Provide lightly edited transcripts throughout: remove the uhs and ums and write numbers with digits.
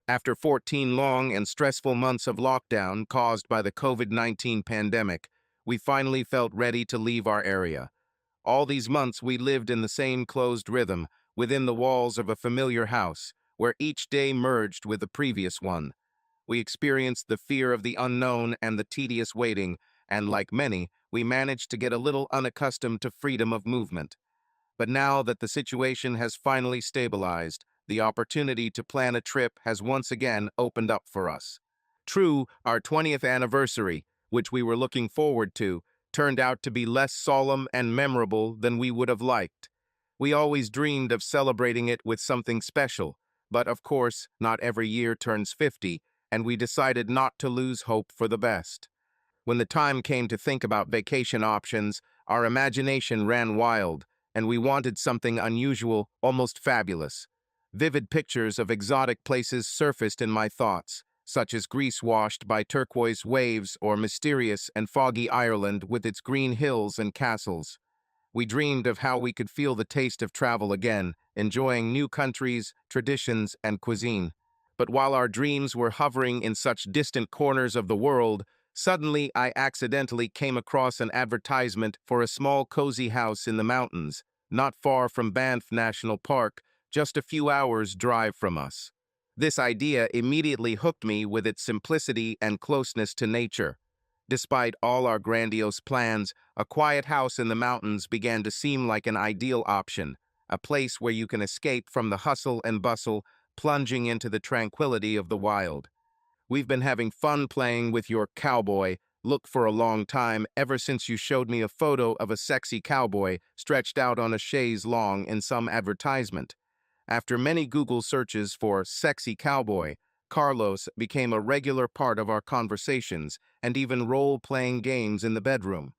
After 14 long and stressful months of lockdown caused by the COVID-19 pandemic, we finally felt ready to leave our area. All these months we lived in the same closed rhythm, within the walls of a familiar house, where each day merged with the previous one. We experienced the fear of the unknown and the tedious waiting, and like many, we managed to get a little unaccustomed to freedom of movement. But now that the situation has finally stabilized, the opportunity to plan a trip has once again opened up for us. True, our 20th anniversary, which we were looking forward to, turned out to be less solemn and memorable than we would have liked. We always dreamed of celebrating it with something special, but of course, not every year turns 50, and we decided not to lose hope for the best. When the time came to think about vacation options, our imagination ran wild, and we wanted something unusual, almost fabulous. Vivid pictures of exotic places surfaced in my thoughts, such as Greece washed by turquoise waves or mysterious and foggy Ireland with its green hills and castles. We dreamed of how we could feel the taste of travel again, enjoying new countries, traditions, and cuisine. But while our dreams were hovering in such distant corners of the world, suddenly I accidentally came across an advertisement for a small cozy house in the mountains, not far from Banff National Park, just a few hours' drive from us. This idea immediately hooked me with its simplicity and closeness to nature. Despite all our grandiose plans, a quiet house in the mountains began to seem like an ideal option, a place where you can escape from the hustle and bustle, plunging into the tranquility of the wild. We've been having fun playing with your cowboy look for a long time, ever since you showed me a photo of a sexy cowboy stretched out on a chaise longue in some advertisement. After many Google searches for sexy cowboy, Carlos became a regular part of our conversations and even role-playing games in the bedroom.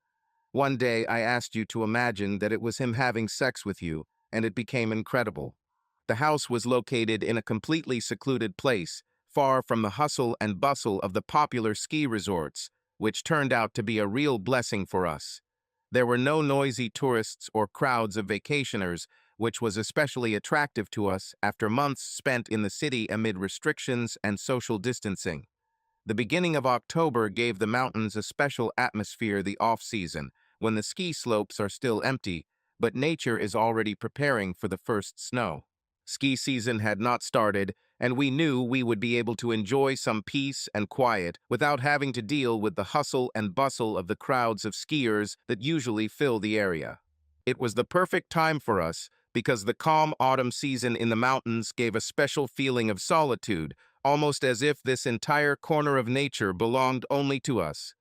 One day I asked you to imagine that it was him having sex with you, and it became incredible. The house was located in a completely secluded place, far from the hustle and bustle of the popular ski resorts, which turned out to be a real blessing for us. There were no noisy tourists or crowds of vacationers, which was especially attractive to us after months spent in the city amid restrictions and social distancing. The beginning of October gave the mountains a special atmosphere the off-season, when the ski slopes are still empty, but nature is already preparing for the first snow. Ski season had not started, and we knew we would be able to enjoy some peace and quiet without having to deal with the hustle and bustle of the crowds of skiers that usually fill the area. It was the perfect time for us because the calm autumn season in the mountains gave a special feeling of solitude, almost as if this entire corner of nature belonged only to us.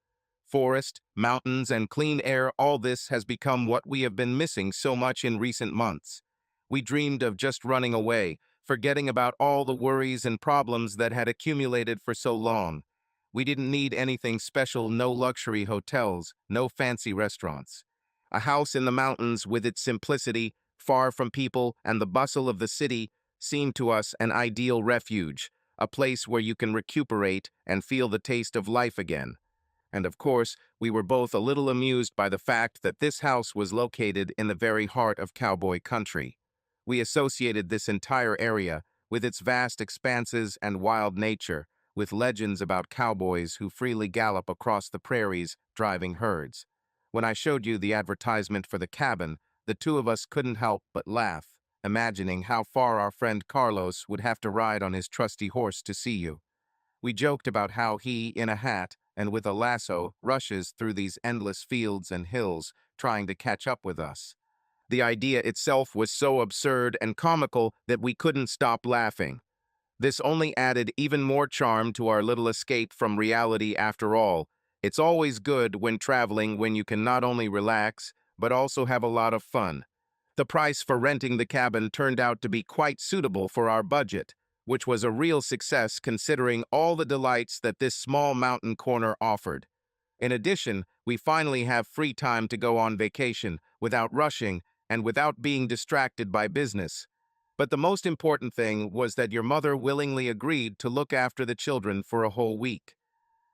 Forest, mountains, and clean air, all this has become what we have been missing so much in recent months. We dreamed of just running away, forgetting about all the worries and problems that had accumulated for so long. We didn't need anything special, no luxury hotels, no fancy restaurants. A house in the mountains with its simplicity, far from people and the bustle of the city, seemed to us an ideal refuge, a place where you can recuperate and feel the taste of life again. And of course, we were both a little amused by the fact that this house was located in the very heart of cowboy country. We associated this entire area, with its vast expanses and wild nature, with legends about cowboys who freely gallop across the prairies, driving herds. When I showed you the advertisement for the cabin, the two of us couldn't help but laugh, imagining how far our friend Carlos would have to ride on his trusty horse to see you. We joked about how he, in a hat and with a lasso, rushes through these endless fields and hills, trying to catch up with us. The idea itself was so absurd and comical that we couldn't stop laughing. This only added even more charm to our little escape from reality after all. It's always good when traveling when you can not only relax, but also have a lot of fun. The price for renting the cabin turned out to be quite suitable for our budget, which was a real success considering all the delights that this small mountain corner offered. In addition, we finally have free time to go on vacation without rushing and without being distracted by business. But the most important thing was that your mother willingly agreed to look after the children for a whole week.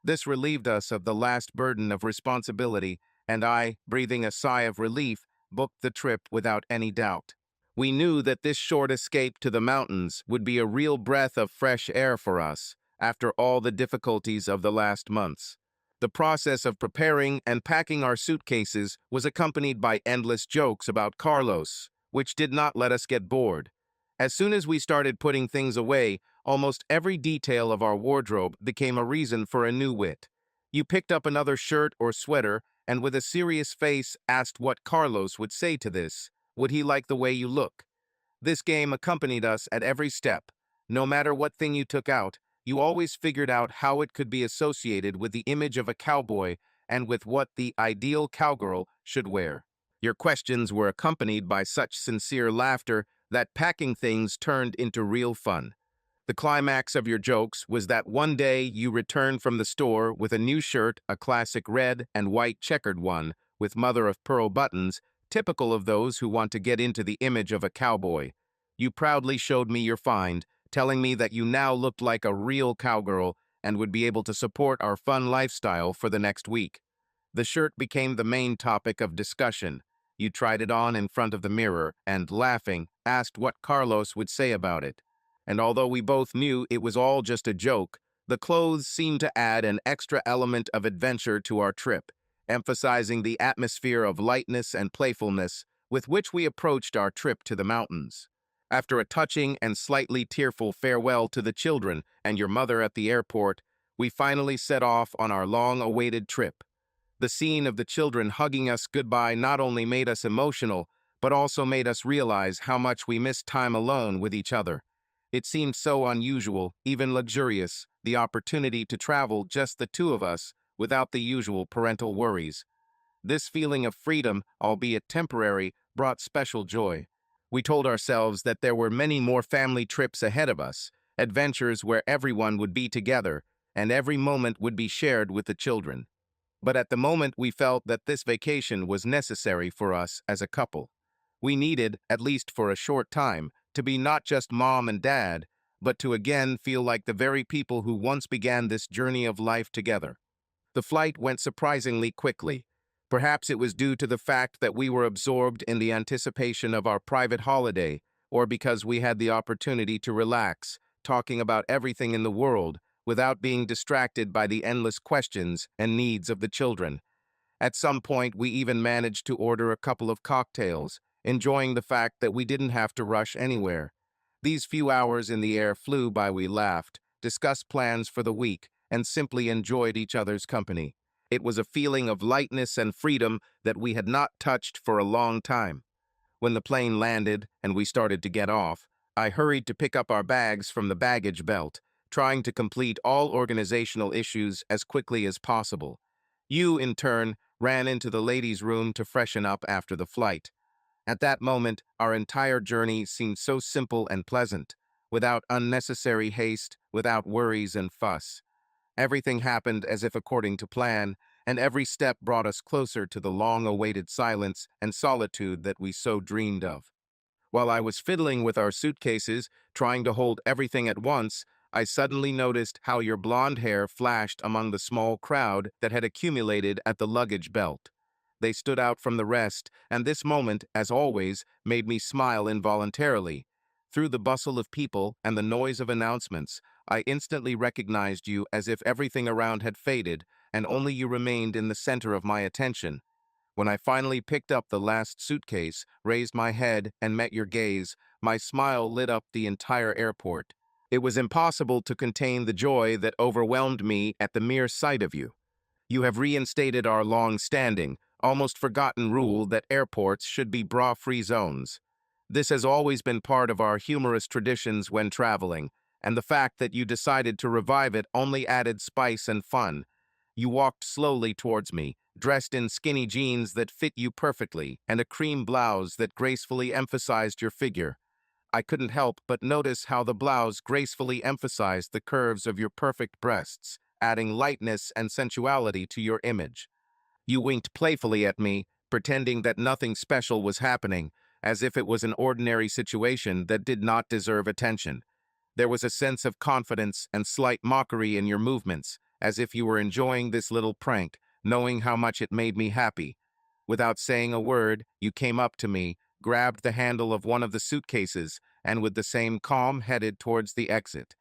This relieved us of the last burden of responsibility, and I, breathing a sigh of relief, booked the trip without any doubt. We knew that this short escape to the mountains would be a real breath of fresh air for us after all the difficulties of the last months. The process of preparing and packing our suitcases was accompanied by endless jokes about Carlos, which did not let us get bored. As soon as we started putting things away, almost every detail of our wardrobe became a reason for a new wit. You picked up another shirt or sweater and with a serious face asked what Carlos would say to this. Would he like the way you look? This game accompanied us at every step. No matter what thing you took out, you always figured out how it could be associated with the image of a cowboy and with what the ideal cowgirl should wear. Your questions were accompanied by such sincere laughter that packing things turned into real fun. The climax of your jokes was that one day you returned from the store with a new shirt, a classic red and white checkered one, with mother-of-pearl buttons, typical of those who want to get into the image of a cowboy. You proudly showed me your find, telling me that you now looked like a real cowgirl and would be able to support our fun lifestyle for the next week. The shirt became the main topic of discussion. You tried it on in front of the mirror and, laughing, asked what Carlos would say about it. And although we both knew it was all just a joke, the clothes seemed to add an extra element of adventure to our trip, emphasizing the atmosphere of lightness and playfulness with which we approached our trip to the mountains. After a touching and slightly tearful farewell to the children and your mother at the airport, we finally set off on our long-awaited trip. The scene of the children hugging us goodbye not only made us emotional, but also made us realize how much we missed time alone with each other. It seemed so unusual, even luxurious, the opportunity to travel just the two of us, without the usual parental worries. This feeling of freedom, albeit temporary, brought special joy. We told ourselves that there were many more family trips ahead of us, adventures where everyone would be together, and every moment would be shared with the children. But at the moment we felt that this vacation was necessary for us as a couple. We needed, at least for a short time, to be not just mom and dad, but to again feel like the very people who once began this journey of life together. The flight went surprisingly quickly. Perhaps it was due to the fact that we were absorbed in the anticipation of our private holiday, or because we had the opportunity to relax, talking about everything in the world, without being distracted by the endless questions and needs of the children. At some point, we even managed to order a couple of cocktails, enjoying the fact that we didn't have to rush anywhere. These few hours in the air flew by. We laughed, discussed plans for the week, and simply enjoyed each other's company. It was a feeling of lightness and freedom that we had not touched for a long time. When the plane landed and we started to get off, I hurried to pick up our bags from the baggage belt, trying to complete all organizational issues as quickly as possible. You, in turn, ran into the ladies' room to freshen up after the flight. At that moment, our entire journey seemed so simple and pleasant, without unnecessary haste, without worries and fuss. Everything happened as if according to plan, and every step brought us closer to the long-awaited silence and solitude that we so dreamed of. While I was fiddling with our suitcases, trying to hold everything at once, I suddenly noticed how your blonde hair flashed among the small crowd that had accumulated at the luggage belt. They stood out from the rest, and this moment, as always, made me smile involuntarily. Through the bustle of people and the noise of announcements, I instantly recognized you as if everything around had faded, and only you remained in the center of my attention. When I finally picked up the last suitcase, raised my head, and met your gaze, my smile lit up the entire airport. It was impossible to contain the joy that overwhelmed me at the mere sight of you. You have reinstated our long-standing, almost forgotten rule that airports should be bra-free zones. This has always been part of our humorous traditions when traveling, and the fact that you decided to revive it only added spice and fun. You walked slowly towards me, dressed in skinny jeans that fit you perfectly and a cream blouse that gracefully emphasized your figure. I couldn't help but notice how the blouse gracefully emphasized the curves of your perfect breasts, adding lightness and sensuality to your image. You winked playfully at me, pretending that nothing special was happening, as if it was an ordinary situation that did not deserve attention. There was a sense of confidence and slight mockery in your movements, as if you were enjoying this little prank, knowing how much it made me happy. Without saying a word, you came up to me, grabbed the handle of one of the suitcases, and with the same calm headed towards the exit.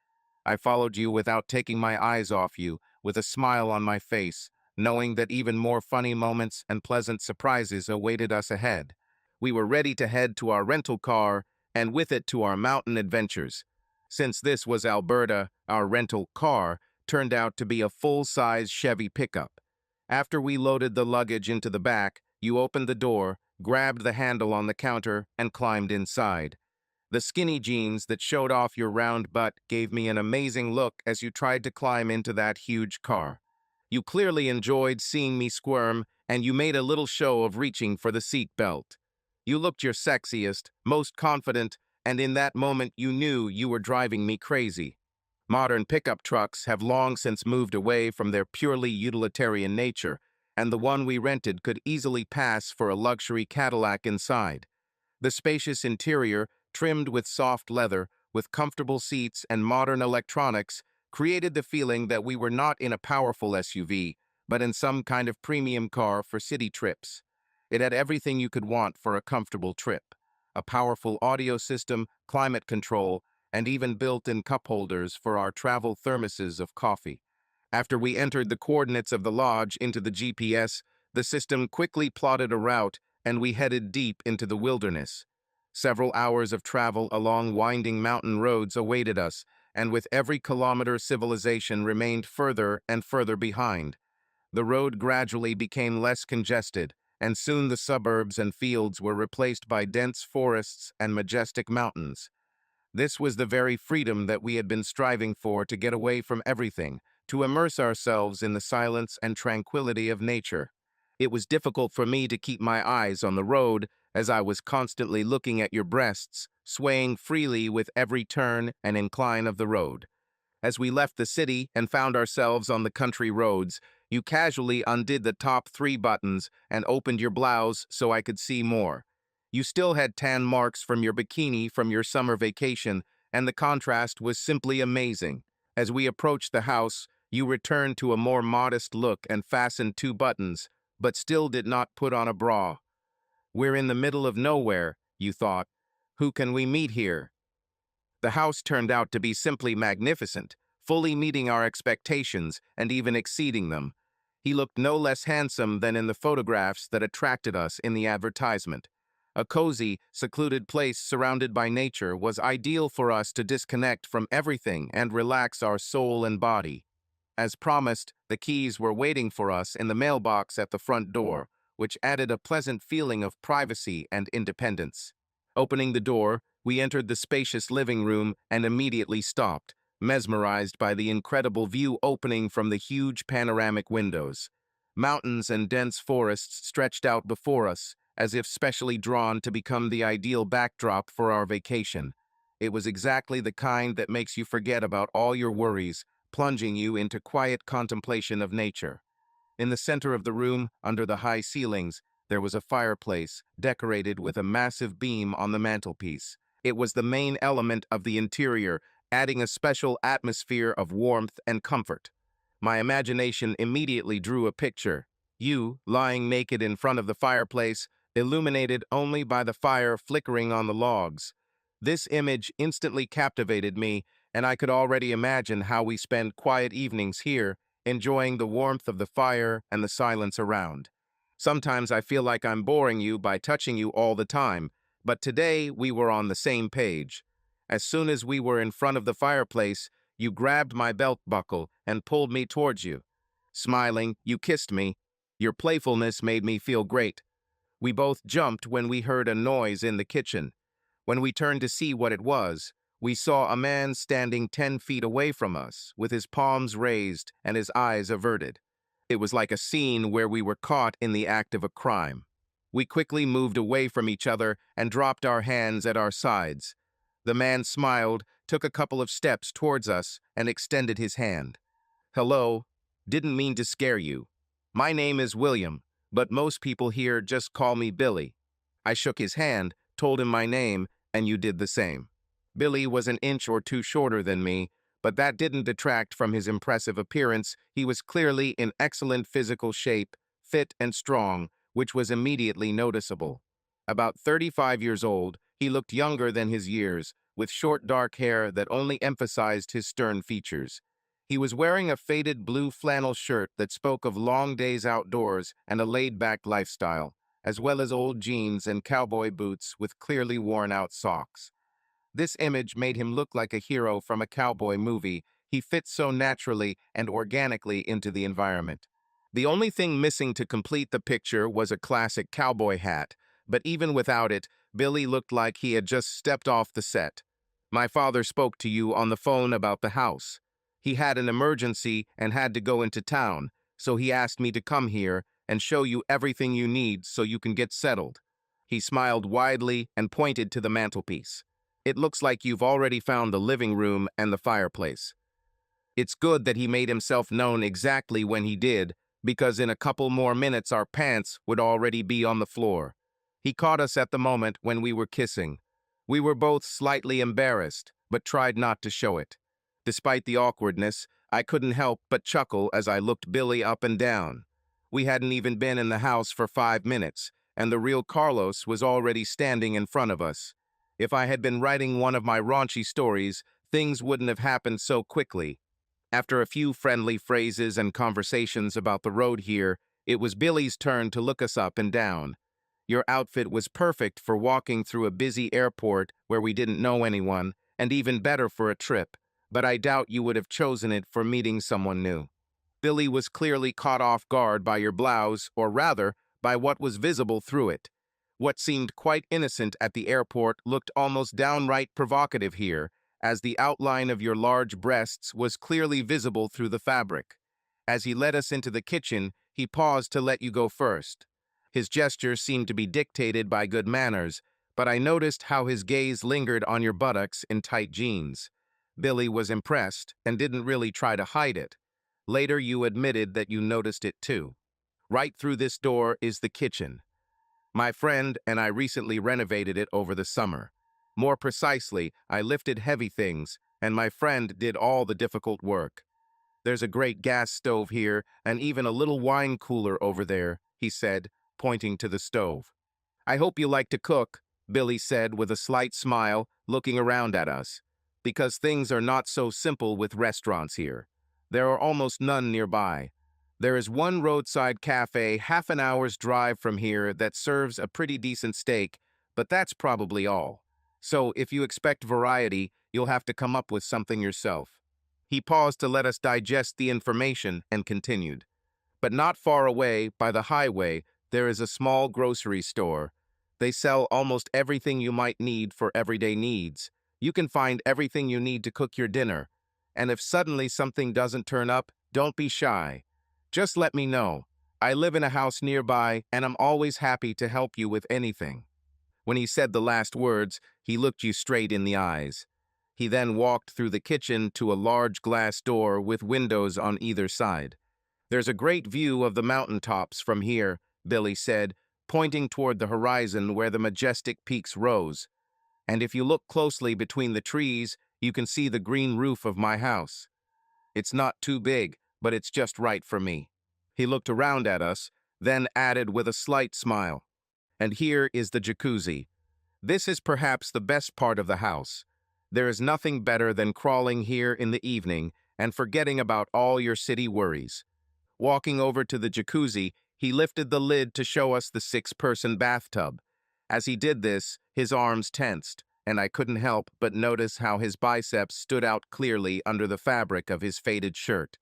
I followed you without taking my eyes off you, with a smile on my face, knowing that even more funny moments and pleasant surprises awaited us ahead. We were ready to head to our rental car, and with it to our mountain adventures. Since this was Alberta, our rental car turned out to be a full-size Chevy pickup. After we loaded the luggage into the back, you opened the door, grabbed the handle on the counter, and climbed inside. The skinny jeans that showed off your round butt gave me an amazing look as you tried to climb into that huge car. You clearly enjoyed seeing me squirm, and you made a little show of reaching for the seat belt. You looked your sexiest, most confident, and in that moment you knew you were driving me crazy. Modern pickup trucks have long since moved away from their purely utilitarian nature, and the one we rented could easily pass for a luxury Cadillac inside. The spacious interior, trimmed with soft leather, with comfortable seats and modern electronics, created the feeling that we were not in a powerful SUV, but in some kind of premium car for city trips. It had everything you could want for a comfortable trip: a powerful audio system, climate control, and even built-in cup holders for our travel thermoses of coffee. After we entered the coordinates of the lodge into the GPS, the system quickly plotted a route, and we headed deep into the wilderness. Several hours of travel along winding mountain roads awaited us, and with every kilometer civilization remained further and further behind. The road gradually became less congested, and soon the suburbs and fields were replaced by dense forests and majestic mountains. This was the very freedom that we had been striving for, to get away from everything, to immerse ourselves in the silence and tranquility of nature. It was difficult for me to keep my eyes on the road, as I was constantly looking at your breasts, swaying freely with every turn and incline of the road. As we left the city and found ourselves on the country roads, you casually undid the top 3 buttons and opened your blouse so I could see more. You still had tan marks from your bikini from your summer vacation, and the contrast was simply amazing. As we approached the house, you returned to a more modest look and fastened 2 buttons, but still did not put on a bra. We're in the middle of nowhere, you thought. Who can we meet here? The house turned out to be simply magnificent, fully meeting our expectations and even exceeding them. He looked no less handsome than in the photographs that attracted us in the advertisement. A cozy, secluded place surrounded by nature was ideal for us to disconnect from everything and relax our soul and body. As promised, the keys were waiting for us in the mailbox at the front door, which added a pleasant feeling of privacy and independence. Opening the door, we entered the spacious living room and immediately stopped, mesmerized by the incredible view opening from the huge panoramic windows. Mountains and dense forests stretched out before us, as if specially drawn to become the ideal backdrop for our vacation. It was exactly the kind that makes you forget about all your worries, plunging you into quiet contemplation of nature. In the center of the room, under the high ceilings, there was a fireplace, decorated with a massive beam on the mantelpiece. It was the main element of the interior, adding a special atmosphere of warmth and comfort. My imagination immediately drew a picture: you, lying naked in front of the fireplace, illuminated only by the fire flickering on the logs. This image instantly captivated me, and I could already imagine how we spend quiet evenings here, enjoying the warmth of the fire and the silence around. Sometimes I feel like I'm boring you by touching you all the time, but today we were on the same page. As soon as we were in front of the fireplace, you grabbed my belt buckle and pulled me towards you. Smiling, you kissed me. Your playfulness made me feel great. We both jumped when we heard a noise in the kitchen. When we turned to see what it was, we saw a man standing 10 feet away from us, with his palms raised and his eyes averted. It was like a scene where we were caught in the act of a crime. We quickly moved away from each other and dropped our hands at our sides. The man smiled, took a couple of steps towards us, and extended his hand. "Hello. Didn't mean to scare you. My name is William, but most people here just call me Billy." I shook his hand, told him my name, and you did the same. Billy was an inch or two shorter than me, but that didn't detract from his impressive appearance. He was clearly in excellent physical shape, fit and strong, which was immediately noticeable. About 35 years old, he looked younger than his years, with short dark hair that only emphasized his stern features. He was wearing a faded blue flannel shirt that spoke of long days outdoors and a laid-back lifestyle, as well as old jeans and cowboy boots with clearly worn-out socks. This image made him look like a hero from a cowboy movie. He fit so naturally and organically into the environment. The only thing missing to complete the picture was a classic cowboy hat, but even without it, Billy looked like he had just stepped off the set. My father spoke to you on the phone about the house. He had an emergency and had to go into town, so he asked me to come here and show you everything you need so you can get settled. He smiled widely and pointed to the mantelpiece. It looks like you've already found the living room and the fireplace. It's good that he made himself known exactly when he did, because in a couple more minutes our pants would already be on the floor. He caught us at the moment when we were kissing. We were both slightly embarrassed, but tried not to show it. Despite the awkwardness, I couldn't help but chuckle as I looked Billy up and down. We hadn't even been in the house for 5 minutes, and the real Carlos was already standing in front of us. If I had been writing one of my raunchy stories, things wouldn't have happened so quickly. After a few friendly phrases and conversations about the road here, it was Billy's turn to look us up and down. Your outfit was perfect for walking through a busy airport where we didn't know anyone, and even better for a trip, but I doubt you would have chosen it for meeting someone new. Billy was clearly caught off guard by your blouse, or rather, by what was visible through it. What seemed quite innocent at the airport looked almost downright provocative here, as the outline of your large breasts was clearly visible through the fabric. As he led us into the kitchen, he paused to let you go first. His gesture seemed to be dictated by good manners, but I noticed how his gaze lingered on your buttocks in tight jeans. Billy was impressed and didn't really try to hide it. Later, you admitted that you noticed it too. Right through this door is the kitchen. My friend and I recently renovated it over the summer. More precisely, I lifted heavy things, and my friend did all the difficult work. There's a great gas stove here, and even a little wine cooler over there, he said, pointing to the stove. I hope you like to cook, Billy said with a slight smile, looking around at us. Because things are not so simple with restaurants here. There are almost none nearby. There is one roadside cafe half an hour's drive from here that serves a pretty decent steak, but that's probably all. So if you expect variety, you'll have to come up with something yourself. He paused to let us digest the information and continued. But not far away, by the highway, there is a small grocery store. They sell almost everything you might need for everyday needs. You can find everything you need to cook your dinner. And if suddenly something doesn't turn up, don't be shy. Just let me know. I live in a house nearby, and I'm always happy to help you with anything. When he said the last words, he looked you straight in the eyes. He then walked through the kitchen to a large glass door with windows on either side. There's a great view of the mountaintops from here, Billy said, pointing toward the horizon where the majestic peaks rose. And if you look closely between the trees, you can see the green roof of my house. It's not too big, but it's just right for me. He looked around at us, then added with a slight smile. And here is the jacuzzi. This is perhaps the best part of the house. There is nothing better than crawling here in the evening and forgetting about all your city worries. Walking over to the jacuzzi, he lifted the lid to show us the 6-person bathtub. As he did this, his arms tensed, and I couldn't help but notice how his biceps stood out clearly under the fabric of his faded shirt.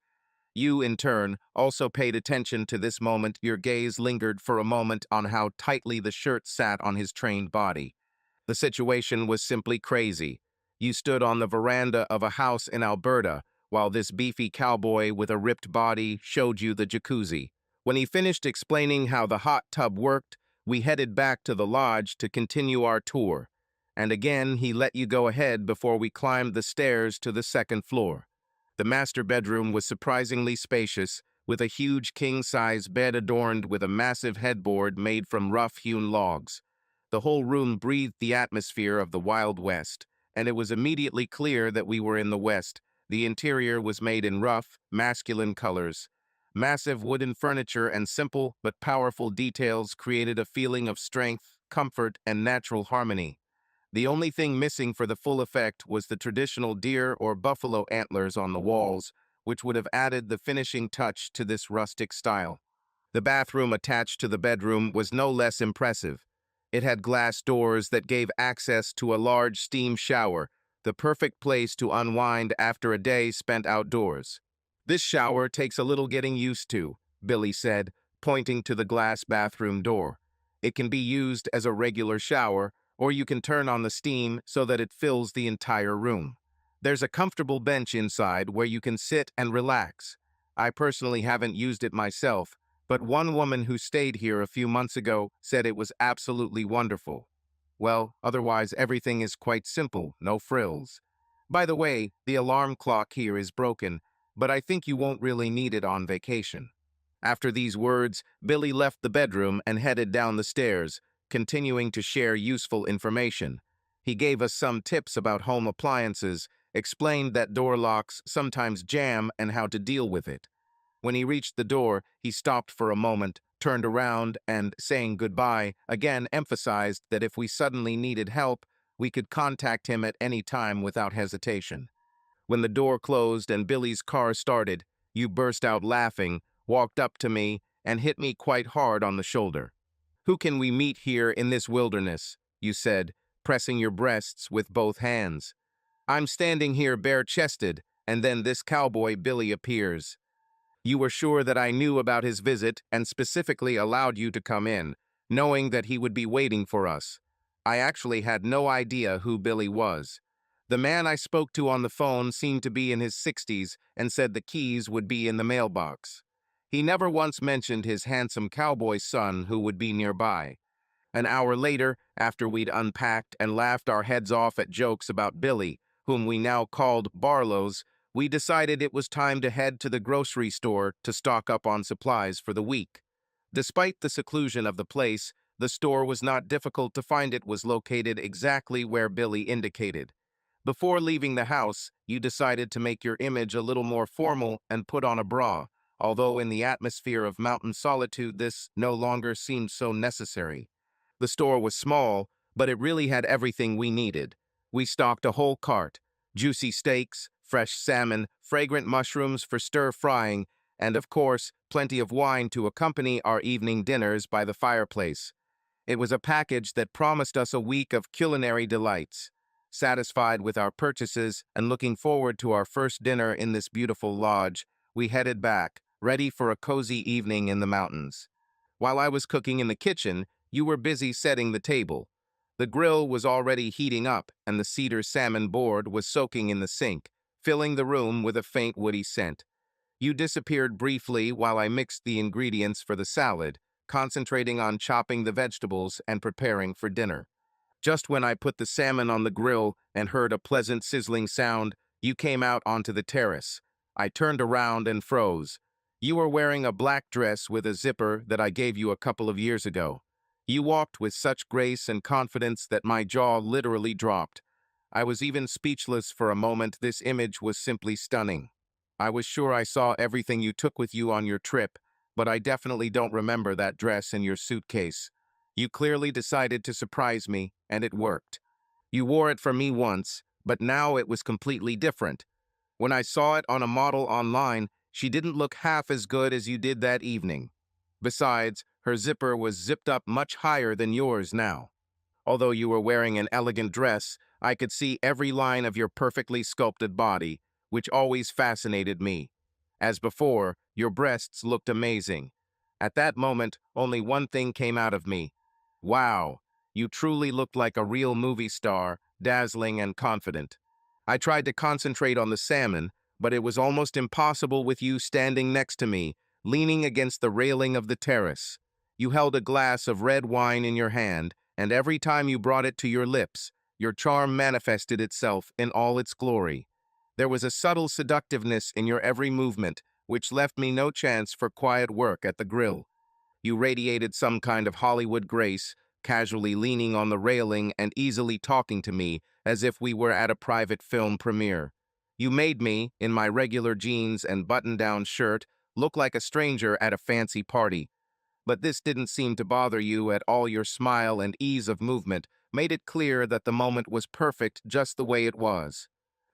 You, in turn, also paid attention to this moment. Your gaze lingered for a moment on how tightly the shirt sat on his trained body. The situation was simply crazy. You stood on the veranda of a house in Alberta, while this beefy cowboy with a ripped body showed you the jacuzzi. When he finished explaining how the hot tub worked, we headed back to the lodge to continue our tour. And again, he let you go ahead before we climbed the stairs to the second floor. The master bedroom was surprisingly spacious, with a huge king-size bed adorned with a massive headboard made from rough-hewn logs. The whole room breathed the atmosphere of the Wild West, and it was immediately clear that we were in the West. The interior was made in rough, masculine colors. Massive wooden furniture and simple but powerful details created a feeling of strength comfort, and natural harmony. The only thing missing for the full effect was the traditional deer or buffalo antlers on the walls, which would have added the finishing touch to this rustic style. The bathroom attached to the bedroom was no less impressive. It had glass doors that gave access to a large steam shower, the perfect place to unwind after a day spent outdoors. "This shower takes a little getting used to," Billy said, pointing to the glass bathroom door. "It can be used as a regular shower, or you can turn on the steam so that it fills the entire room. There's a comfortable bench inside where you can sit and relax. I personally haven't used it myself, but one woman who stayed here a few months ago said it was absolutely wonderful. Well, otherwise everything is quite simple, no frills. By the way, the alarm clock here is broken, but I think you won't really need it on vacation." After these words, Billy left the bedroom and headed down the stairs, continuing to share useful information. He gave us some tips about home appliances, explained that door locks sometimes jam and how to deal with it. When he reached the door, he stopped for a moment, turned around, and, saying goodbye, again emphasized that if we suddenly needed help, we could contact him at any time without hesitation. When the door closed and Billy's car started, you burst out laughing, walked up to me, and hit me quite hard on the shoulder. "Who can we meet here in this wilderness?" you said, pressing your breasts with both hands. "I'm standing here bare-chested, and then this cowboy Billy appears." You were sure that I knew about his visit and specifically allowed you to come in, knowing that he would be waiting for us. I actually had no idea who Billy was. The man I spoke to on the phone seemed to be in his 60s and said the keys would be in the mailbox. He never once mentioned his handsome cowboy son who would be nearby. An hour later, after we'd unpacked and laughed our heads off at jokes about Billy, whom we now called Barlow's, we decided it was time to head to the grocery store to stock up on supplies for the week. Despite the seclusion of the place, the store was not difficult to find. It was located exactly where Billy indicated. Before leaving the house, you decided to make your image a little more formal and put on a bra, although in the atmosphere of mountain solitude this no longer seemed so necessary. The store was small, but it really had everything we needed. We stocked a whole cart: juicy steaks, fresh salmon, fragrant mushrooms for stir-frying, and of course, plenty of wine to accompany our evening dinners by the fireplace. It was a package that promised us a week of culinary delights. Satisfied with our purchases and looking forward to our first dinner in this beautiful lodge, we headed back, ready for a cozy evening in the mountains. While I was cooking in the kitchen, you were busy setting the table. The grill was already heating up, and the cedar salmon board was soaking in the sink, filling the room with a faint woody scent. You disappeared briefly while I mixed the ingredients for the salad, concentrating on chopping the vegetables and preparing for dinner. Just when I put the salmon on the grill and heard a pleasant sizzling sound, you came out onto the terrace. I turned around and froze. You were wearing a black dress with a zipper that I gave you a couple of years ago. You walked with such grace and confidence that my jaw literally dropped. I was even speechless for a moment. This image was simply stunning. I was sure I saw everything you took with you on your trip, but I definitely don't remember that dress in your suitcase. You clearly decided to surprise me, and it worked. You wore it for me once, but now it was completely different. When I saw it on a model online, she didn't look half as good as you did that evening. Besides, her zipper was zipped up much higher than yours now. Although you were wearing an elegant dress, I could see every line of your perfectly sculpted body, which always fascinated me. As before, your breasts looked amazing. At that moment, only one thing came out of me. Wow, you truly looked like a real movie star, dazzling and confident. I tried to concentrate on the salmon, but it was almost impossible with you standing next to me, leaning against the railing of the terrace. You held a glass of red wine in your hand, and every time you brought it to your lips, your charm manifested itself in all its glory. There was a subtle seductiveness in your every movement, which left me no chance for quiet work at the grill. You radiated some kind of Hollywood grace, casually leaning on the railing and easily talking to me as if we were at a private film premiere. You made me, in my regular jeans and button-down shirt, look like a stranger at a fancy party. But this didn't seem to bother you at all. Your smile and ease of movement made it clear that the moment was perfect just the way it was.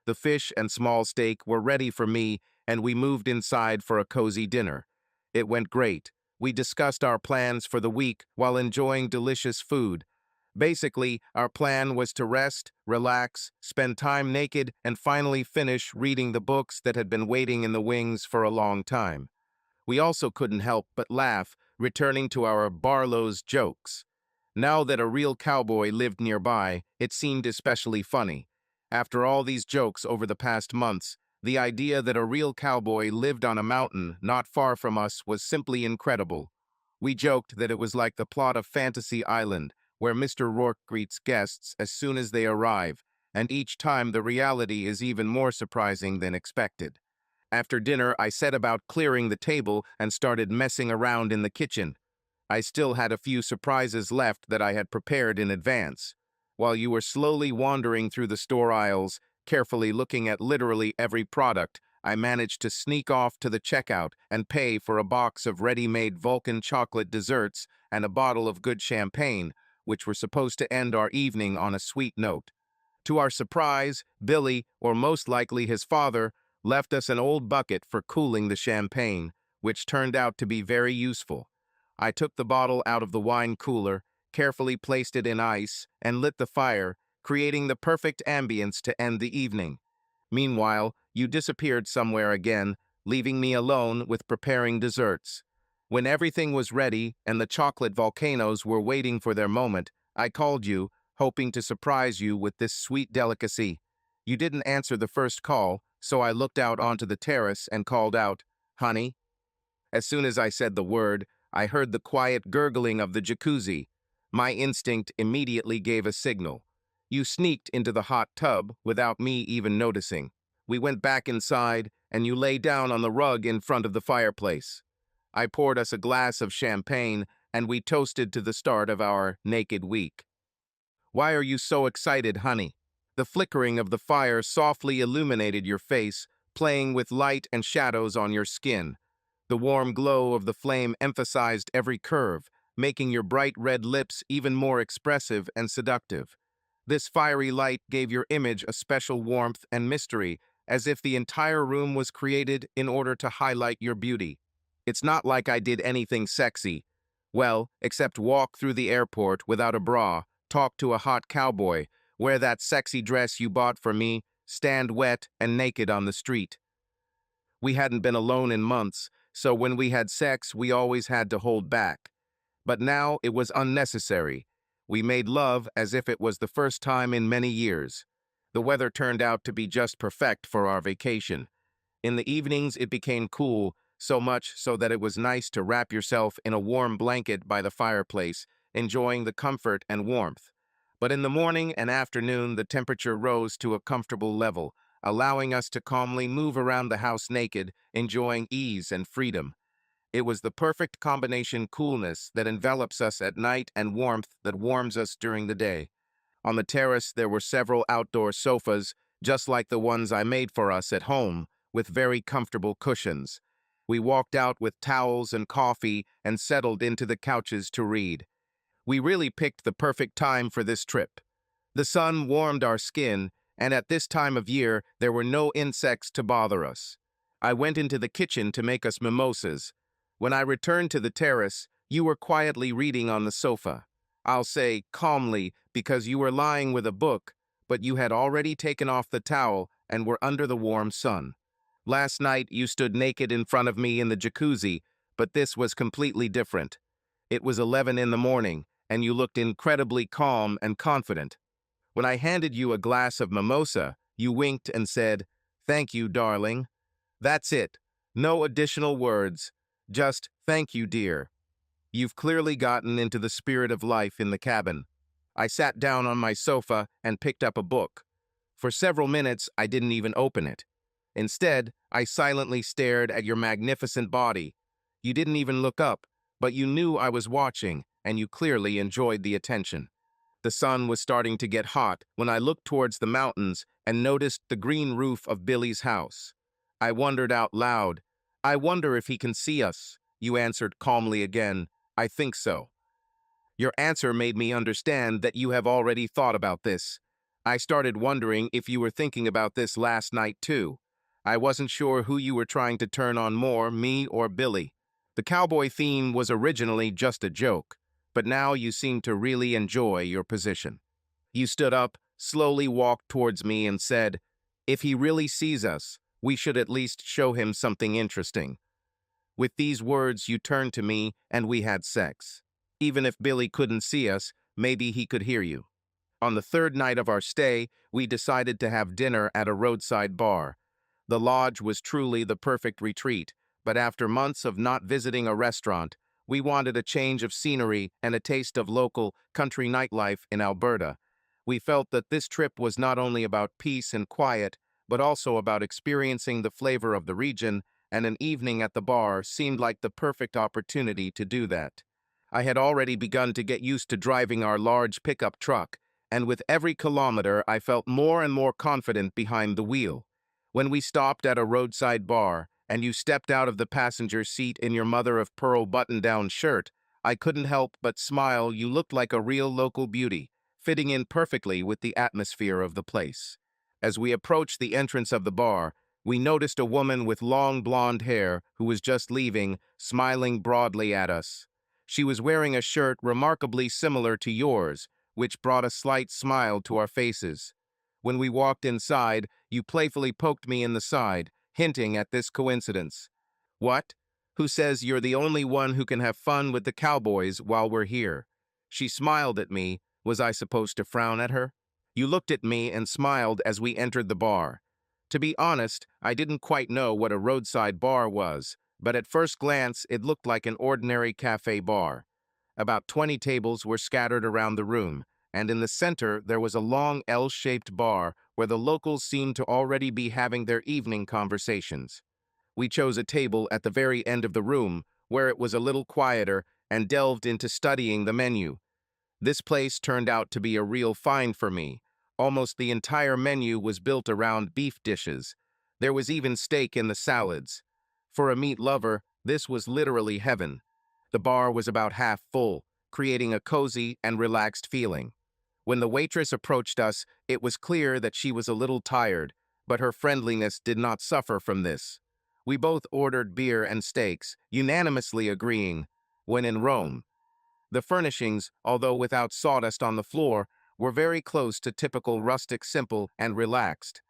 The fish and small steak were ready for me, and we moved inside for a cozy dinner. It went great. We discussed our plans for the week while enjoying delicious food. Basically, our plan was to rest, relax, spend time naked, and finally finish reading the books that had been waiting in the wings for a long time. We also couldn't help but laugh, returning to our Barlow's jokes. Now that a real cowboy lived nearby, it seemed especially funny. After all these jokes over the past months, the idea that a real cowboy lived on a mountain not far from us was simply incredible. We joked that it was like the plot of Fantasy Island, where Mr. Rourke greets guests as soon as they arrive, and each time the reality is even more surprising than expected. After dinner, I set about clearing the table and started messing around in the kitchen. I still had a few surprises left that I had prepared in advance. While you were slowly wandering through the store aisles, carefully looking at literally every product, I managed to sneak off to the checkout and pay for a box of ready-made Vulcan chocolate desserts and a bottle of good champagne, which were supposed to end our evening on a sweet note. To our surprise, Billy, or most likely his father, left us an old bucket for cooling the champagne, which turned out to be very useful. I took the bottle out of the wine cooler, carefully placed it in ice, and lit the fire, creating the perfect ambience to end the evening. Meanwhile, you disappeared somewhere again, leaving me alone with preparing desserts. When everything was ready and the chocolate volcanoes were waiting for their moment, I called you, hoping to surprise you with this sweet delicacy. You didn't answer the first call, so I looked out onto the terrace and called out, "Honey?" As soon as I said the word, I heard the quiet gurgling of the jacuzzi. My instinct immediately gave a signal. You sneaked into the hot tub without me even noticing. We went back inside, and you lay down on the rug in front of the fireplace. I poured us a glass of champagne, and we toasted to the start of our naked week. "Why are you so excited, honey?" The flickering of the fire softly illuminated your face, playing with light and shadows on your skin. The warm glow of the flame emphasized every curve, making your bright red lips even more expressive and seductive. This fiery light gave your image a special warmth and mystery, as if the entire room was created in order to highlight your beauty. It's not like I did anything sexy. Well, except walk through the airport without a bra, talk to a hot cowboy, wear that sexy dress you bought for me, stand wet and naked on the street. We hadn't been alone in months, so when we had sex, we always had to hold back. But now it was unnecessary. We made love as if it was the first time in many years. The weather turned out to be just perfect for our vacation. In the evenings, it became cool, so much so that it was nice to wrap yourself in a warm blanket by the fireplace, enjoying the comfort and warmth. But in the morning and afternoon, the temperature rose to a comfortable level, allowing us to calmly move around the house naked, enjoying ease and freedom. It was the perfect combination coolness that envelops us at night and warmth that warms us during the day. On the terrace, there were several outdoor sofas, just like the ones I made for us at home, with very comfortable cushions. We walked out with towels and coffee and settled into the couches to read. We really picked the perfect time for this trip. The sun warmed our skin, and at this time of year, there were no insects to bother us. I went into the kitchen to make us mimosas. When I returned to the terrace, you were quietly reading on the sofa. I'll say calmly because you were lying with a book, but you had already taken off the towel and were under the warm sun. Last night, you stood naked in front of me in the jacuzzi, but this was completely different. It was 11 in the morning, and you looked incredibly calm and confident. When I handed you a glass of mimosa, you winked and said, "Thank you, darling." That's it. No additional words. Just, "Thank you, dear." You've clearly gotten into the spirit of life in the cabin. I sat down on my sofa and picked up a book. For several minutes, I didn't even open it. Instead, I silently stared at your magnificent body. You didn't even look up, but you knew I was watching, and you clearly enjoyed the attention. The sun was starting to get hot when I looked towards the mountains and noticed the green roof of Billy's house. I wondered out loud, "I wonder if he can see us." You answered calmly again, I think so. Your answer made me understand that you have already thought about this. I started wondering if you were thinking about this last night too. I wasn't sure who you were trying to turn on more, me or Billy. The cowboy theme was originally just a joke, but now you seem to really enjoy your position. You stood up, slowly walked towards me and said, "If he really sees us, we should at least show him something interesting." With these words, you turned to me and we had sex. Even if Billy couldn't see us, maybe he could hear you. On the third night of our stay, we decided to have dinner at a roadside bar. The lodge was truly the perfect retreat, but after months of not visiting a restaurant, we wanted a change of scenery and a taste of local, country nightlife in Alberta. We felt that this trip was not only about peace and quiet, but also about experiencing the flavor of the region, and an evening at the bar seemed like the perfect opportunity to do that. I had already begun to get used to driving our large pickup truck, and with every kilometer I felt more and more confident behind the wheel. When we stopped at a roadside bar, and you stepped out of the passenger seat in your mother-of-pearl button-down shirt, I couldn't help but smile. You looked like a real local beauty, fitting in perfectly with the atmosphere of the place. As we approached the entrance of the bar, we noticed a woman with long blonde hair who was just leaving, smiling broadly at us. She was wearing a shirt remarkably similar to yours, which brought a slight smile to our faces. When we walked inside, you playfully poked me in the side, hinting at this coincidence. "What? Who says you're the only one who can have fun with the cowboys while we're here?" She smiled at me. Was I supposed to frown at her? You looked at me and smiled as we entered the bar. To be honest, I didn't quite know what a roadside bar was, but at first glance it looked like an ordinary cafe bar. About 20 tables were scattered around the room, and in the center there was a long L-shaped bar where the locals seemed to already be having their evening conversations. We chose a table at the very end of the room, where it was a little quieter, and delved into studying the menu. This place turned out to be a real find for me. Almost the entire menu was built around beef dishes. There was even steak in the salads. For a meat lover, this was literally heaven. The bar was about half full, creating a cozy and relaxed feeling. When the waitress approached us, it was clear that she was a little tired, but her friendliness did not suffer from this. We both ordered beer and steaks, unanimously agreeing, "When in Rome." The furnishings, although without sawdust on the floor, were very close to typical rustic, simple and relaxed.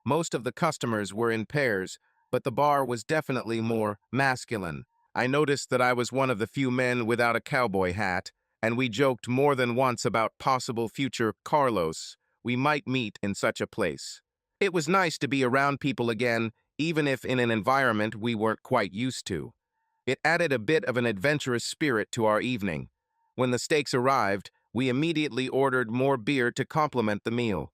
Most of the customers were in pairs, but the bar was definitely more masculine. I noticed that I was one of the few men without a cowboy hat, and we joked more than once about possible future Carlos we might meet in such a place. It was nice to be around people again, even if in an environment we weren't quite used to. It added a bit of an adventurous spirit to our evening. When the steaks arrived, we immediately ordered more beer to complement the meal.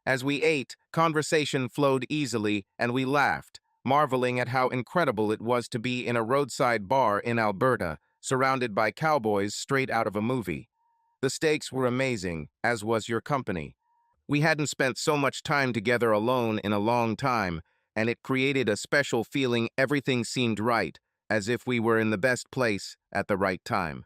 As we ate, conversation flowed easily, and we laughed, marveling at how incredible it was to be in a roadside bar in Alberta, surrounded by cowboys straight out of a movie. The steaks were amazing, as was your company. We hadn't spent so much time together alone in a long time, and it created a special feeling. Everything seemed right, as if we were in the best place at the right time.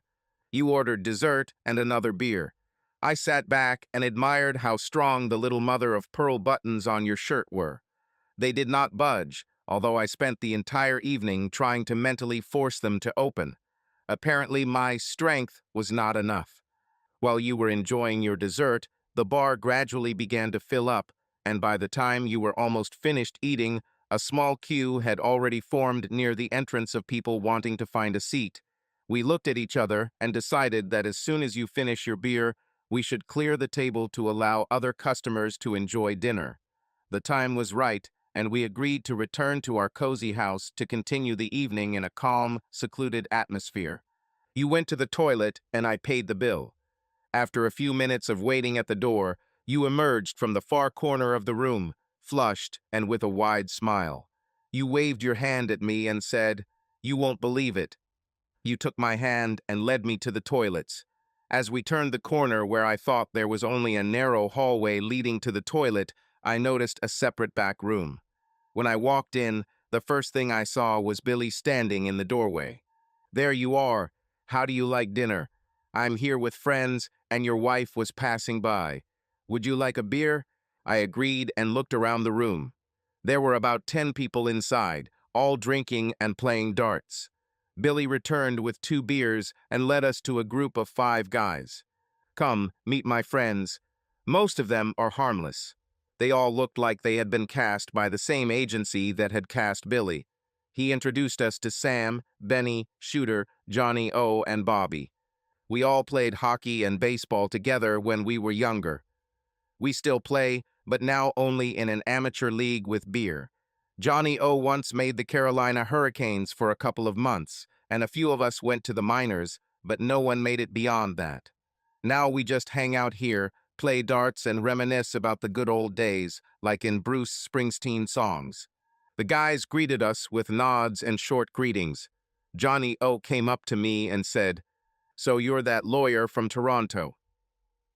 You ordered dessert and another beer. I sat back and admired how strong the little mother-of-pearl buttons on your shirt were. They did not budge, although I spent the entire evening trying to mentally force them to open. Apparently, my strength was not enough. While you were enjoying your dessert, the bar gradually began to fill up, and by the time you were almost finished eating, a small queue had already formed near the entrance of people wanting to find a seat. We looked at each other and decided that as soon as you finish your beer, we should clear the table to allow other customers to enjoy dinner. The time was right, and we agreed to return to our cozy house to continue the evening in a calm, secluded atmosphere. You went to the toilet, and I paid the bill. After a few minutes of waiting at the door, you emerged from the far corner of the room, flushed and with a wide smile. You waved your hand at me and said, "You won't believe it." You took my hand and led me to the toilets. As we turned the corner where I thought there was only a narrow hallway leading to the toilet, I noticed a separate back room. When I walked in, the first thing I saw was Billy standing in the doorway. "There you are. "How do you like dinner? I'm here with friends, and your wife was passing by. Would you like a beer?" I agreed and looked around the room. There were about 10 people inside, all drinking and playing darts. Billy returned with 2 beers and led us to a group of 5 guys. "Come, meet my friends. Most of them are harmless." They all looked like they had been cast by the same agency that had cast Billy. He introduced us to Sam, Benny, Shooter, Johnny O, and Bobby. We all played hockey and baseball together when we were younger. We still play, but now only in an amateur league with beer. Johnny O once made the Carolina Hurricanes for a couple of months, and a few of us went to the minors, but no one made it beyond that. Now we just hang out here, play darts, and reminisce about the good old days, like in Bruce Springsteen songs. The guys greeted us with nods and short greetings. Johnny O came up to me and said, "So you're that lawyer from Toronto."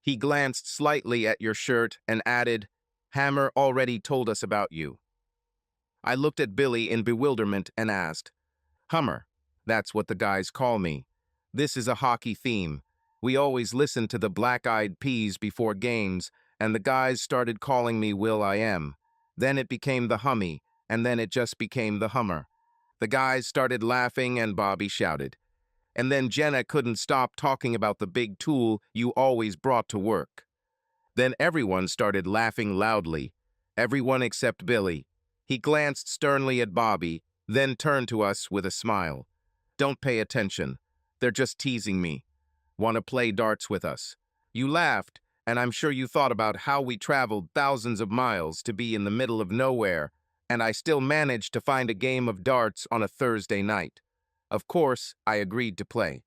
He glanced slightly at your shirt and added, "Hammer already told us about you." I looked at Billy in bewilderment and asked, "Hummer, that's what the guys call me. This is a hockey theme. We always listen to the Black Eyed Peas before games, and the guys started calling me Will.i.am. Then it became the Hummy, and then it just became the Hummer." The guys started laughing and Bobby shouted, "And then Jenna couldn't stop talking about the big tool you always brought to work." Then everyone started laughing loudly. Everyone except Billy. He glanced sternly at Bobby, then turned to us with a smile. "Don't pay attention. They're just teasing me. Want to play darts with us?" You laughed, and I'm sure you thought about how we traveled thousands of miles to be in the middle of nowhere, and I still managed to find a game of darts on a Thursday night. Of course, I agreed to play.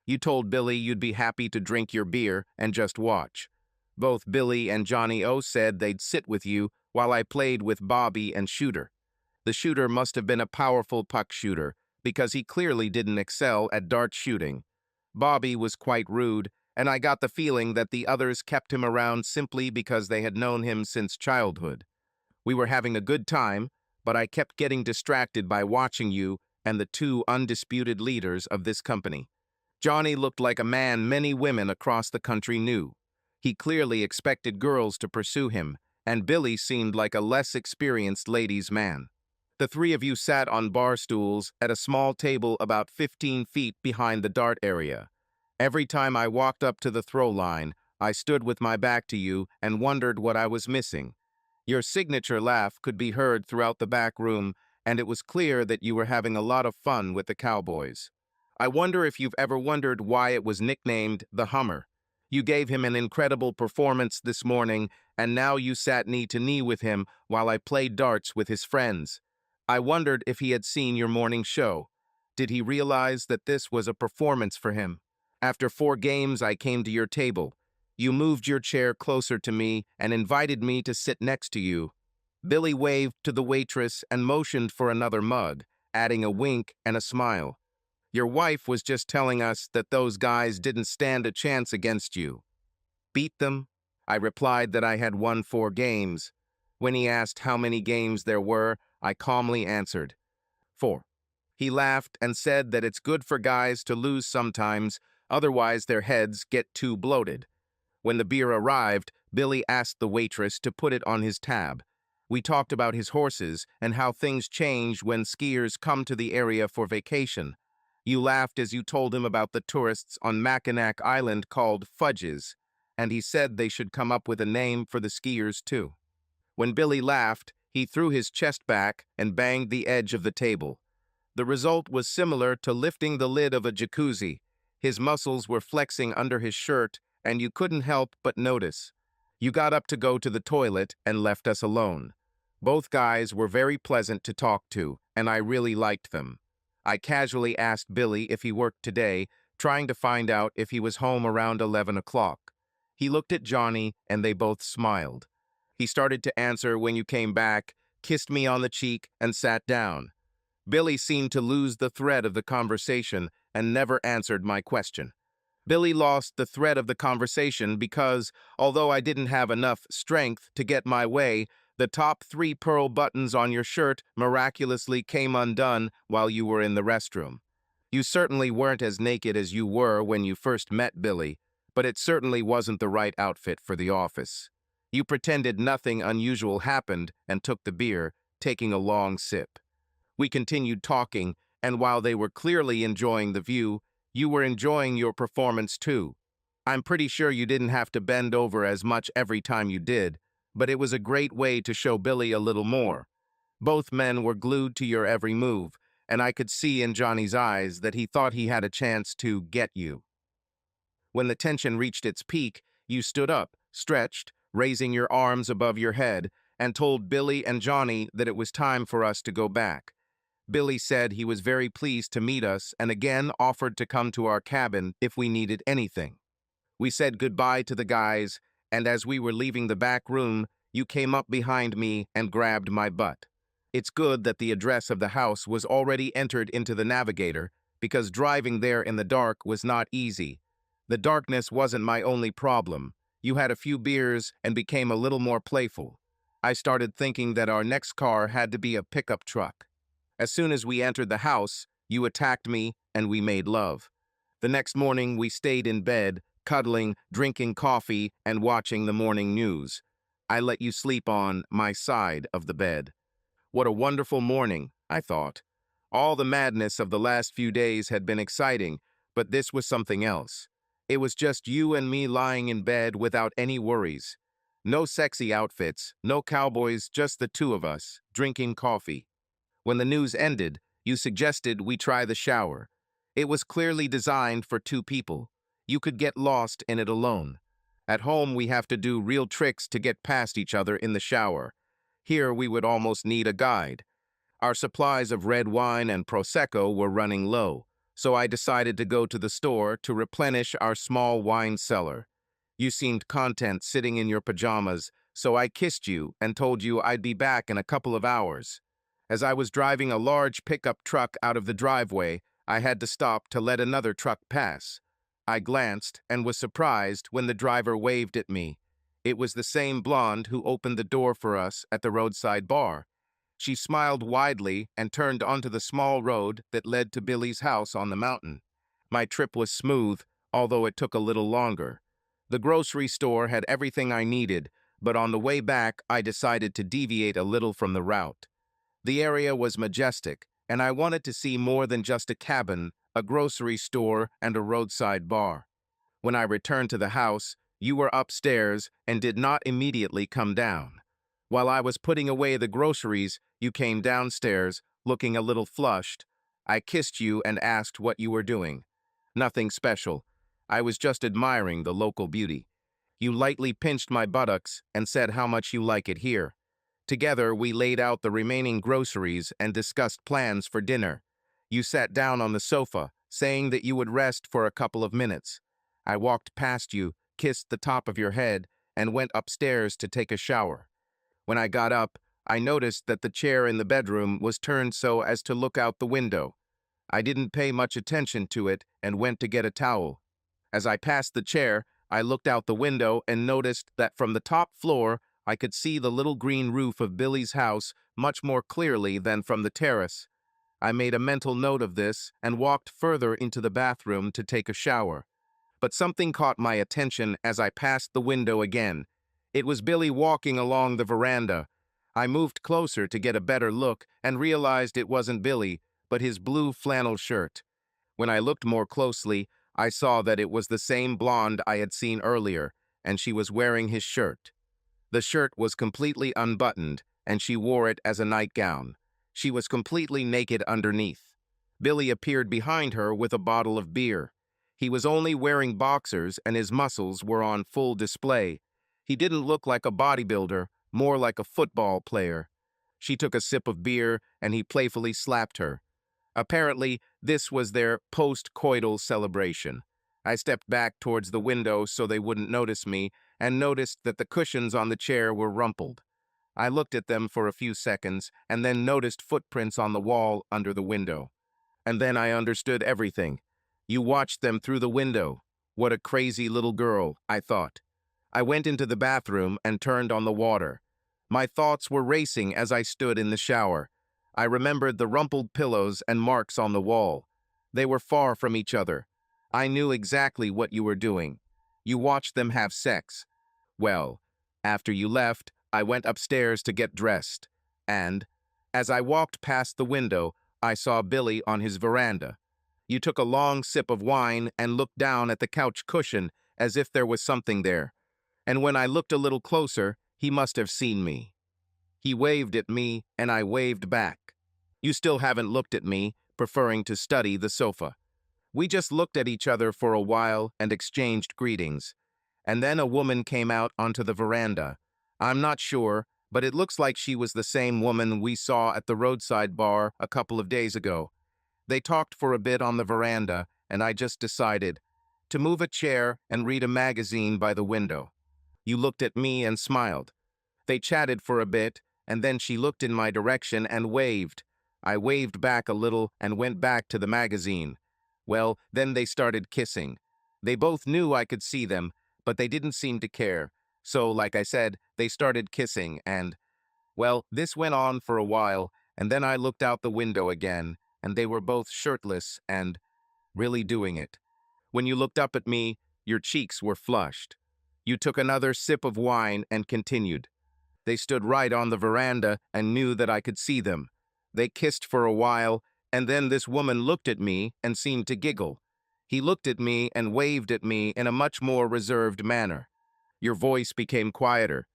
You told Billy you'd be happy to drink your beer and just watch. Both Billy and Johnny O said they'd sit with you while I played with Bobby and Shooter. The shooter must have been a powerful puck shooter, because he clearly didn't excel at dart shooting. Bobby was quite rude, and I got the feeling that the others kept him around simply because they had known him since childhood. We were having a good time, but I kept getting distracted by watching you and the 2 undisputed leaders of this company. Johnny looked like a man many women across the country knew. He clearly expected girls to pursue him, and Billy seemed like a less experienced ladies' man. The 3 of you sat on bar stools at a small table about 15 feet behind the dart area. Every time I walked up to the throw line, I stood with my back to you and wondered what I was missing. Your signature laugh could be heard throughout the back room, and it was clear that you were having a lot of fun with the Cowboys. I wonder if you've ever wondered why it was nicknamed the Hummer. You gave him an incredible performance this morning, and now you sat knee to knee with him while I played darts with his friends. I wondered if he had seen your morning show. Did he realize that this was a performance for him? After 4 games, I came to your table. You moved your chair closer to me and invited me to sit next to you. Billy waved to the waitress and motioned for another mug, adding a wink and a smile. Your wife was just telling us that those guys didn't stand a chance against you. Beat them? I replied that I had won 4 games. When he asked how many games there were, I calmly answered, 4. He laughed and said that it's good for guys to lose sometimes, otherwise their heads get too bloated. When the beer arrived, Billy asked the waitress to put it on his tab. We talked about his horses and how things change when skiers come to the area for vacation. You laughed as you told him about the tourists on Mackinac Island called Fudges, and he said they should come up with a name for the skiers too. When Billy laughed, he threw his chest back and banged the edge of the table. The result was similar to lifting the lid of a jacuzzi. His muscles were flexing under his shirt, and you couldn't help but notice. You got up to go to the toilet and left us alone. Both guys were very pleasant to talk to, and I really liked them. I casually asked Billy if he worked today, trying to find out if he was home around 11 o'clock. He looked at Johnny, and they both smiled. He started to answer when you came back, kissed me on the cheek, and sat down. Billy seemed to lose the thread of the conversation and never answered my question. Billy lost the thread of the conversation because, although I didn't have enough strength to get my way, the top 3 pearl buttons on your shirt miraculously came undone while you were in the restroom. You certainly weren't as naked as you were when you first met Billy, but it certainly wasn't the right outfit for the office. You pretended nothing unusual happened and took the beer, taking a long sip. We continued talking, and while they were clearly enjoying the view, you were enjoying your performance too. I'm pretty sure you didn't have to bend over as much every time you did, but it was a great way to show Billy a little more. Both men were glued to your every move, and I could see in Johnny's eyes that he thought he had a chance to get you. When the tension reached its peak, you stood up, stretched, raising your arms above your head, and told Billy and Johnny that it was time for us to go back. Billy said he was very pleased to meet us and again offered to come to our cabin if we needed anything. We said goodbye to the guys, and as we were leaving the back room, you came up behind me and grabbed my butt. It's good that the address of the house was already entered into the navigator, because driving there in the dark was not easy. The darkness wasn't my only problem. You had a few beers and became a little more playful. I started thinking that our next car had to be a pickup truck. As soon as we entered the house, you attacked me and we made love. The next morning we stayed in bed, cuddling, drinking coffee, and watching the morning news. I let you sleep on my side of the bed. What a wonderful morning, I thought. All the madness of the last few days had been exciting, but this was something else. It was just you and me lying in bed without any worries. No sexy outfits, no cowboys, just the two of us, drinking coffee. When the news ended, you suggested we try the shower. It was clearly designed for two people. You could get lost in it alone. At home, we have to do real tricks to get past each other in the shower. Here, we would almost need a guide. Our supplies of red wine and Prosecco were running low, so I decided to go to the store to replenish our small wine cellar. You seemed content sitting in your pajamas, so I kissed you and told you I'd be back in a couple of hours. As I was driving a large pickup truck out of the driveway, I had to stop to let another truck pass. I glanced and was surprised when the driver waved at me. It was the same blonde who opened the door for us at the roadside bar. She smiled widely and turned onto the small road that led to Billy's house on the mountain. My trip was smooth, although it took a little longer. The grocery store had everything I needed, but on the way back, I decided to deviate a little from the route. The area was majestic, and I wanted to see more than just a cabin, a grocery store, and a roadside bar. When I returned to the house, you were upstairs and did not immediately come down. While I was putting away the groceries, you came downstairs, looking a little flushed. I kissed you and asked what you were doing. Nothing special. I was just admiring the local beauty. You lightly pinched my buttocks and said how much you like it here. Together, we laid out the remaining groceries and discussed plans for dinner. You sat down on the sofa, saying that you would rest for a couple of minutes. I walked past you, kissed the top of your head, and went upstairs to take a shower. When I got up, I noticed that the chair in the bedroom was turned so as to look out the window. I didn't pay much attention to it and went to get a towel. As I passed the chair, I looked out the window and noticed that from the top floor, I could see the little green roof of Billy's house much more clearly than from the terrace. I made a mental note of this and walked further into the bathroom to take a shower. But something caught my attention as I passed the window again. It was Billy walking along the veranda. I moved closer to get a better look and realized it wasn't Billy, but his blue flannel shirt. When I looked more closely, I saw that it was the same blonde I had seen earlier, and she was wearing his shirt. The shirt was completely unbuttoned, and she wore it as a nightgown. She was completely naked underneath. Billy appeared behind her with a bottle of beer. He was only wearing boxers, and his muscles were on full display. He didn't look like a bodybuilder, more like a football player. She took a sip of beer, and he playfully slapped her. Apparently, this was their post-coital celebration. I stepped back towards the window so they wouldn't notice me, and noticed that the cushions on the chair were rumpled. I looked at them for a few seconds, and then noticed footprints on the wall under the window. And then I understood everything. You watched them through the window. What a crazy little girl, I thought. I went into the bathroom and turned on the water. My thoughts were racing as I stood in the shower. I remembered the rumpled pillows and marks on the wall. They were far from each other. I knew exactly what you were doing. You watched them have sex. Well, after you left, I went upstairs to get dressed. And, as I walked past the window, I saw Billy on his veranda. You took a long sip of wine and looked down at the couch cushion as if there was something there. And when I looked a little closer, he must have seen me. He waved at me, and I waved back. You still haven't looked at me, preferring to study the sofa. We just looked at each other for a while and exchanged greetings. And then a woman came out onto the veranda. I'm not sure, but it looks like she was the same woman we saw at the roadside bar a couple of days ago. They talked for a bit on the veranda, and I just decided to move a chair and read a magazine by the window. You looked at me and smiled. They chatted for a bit, and then she looked in my direction and waved. I waved back a little and went back to the magazine. Well, then they started kissing. They both knew I could see them, but they didn't seem to care. So, like I said, they started kissing and, well, this went on for a while, and then I looked out the window again, and they were both shirtless and really doing it. When you looked up at me, your cheeks were flushed. You took another sip of wine and continued. They stood right on the veranda and knew that I could see them. They kissed for a while, and then this woman looked at me and seemed to giggle. He looked at me and waved at me in a much more reserved manner. Your voice became quieter.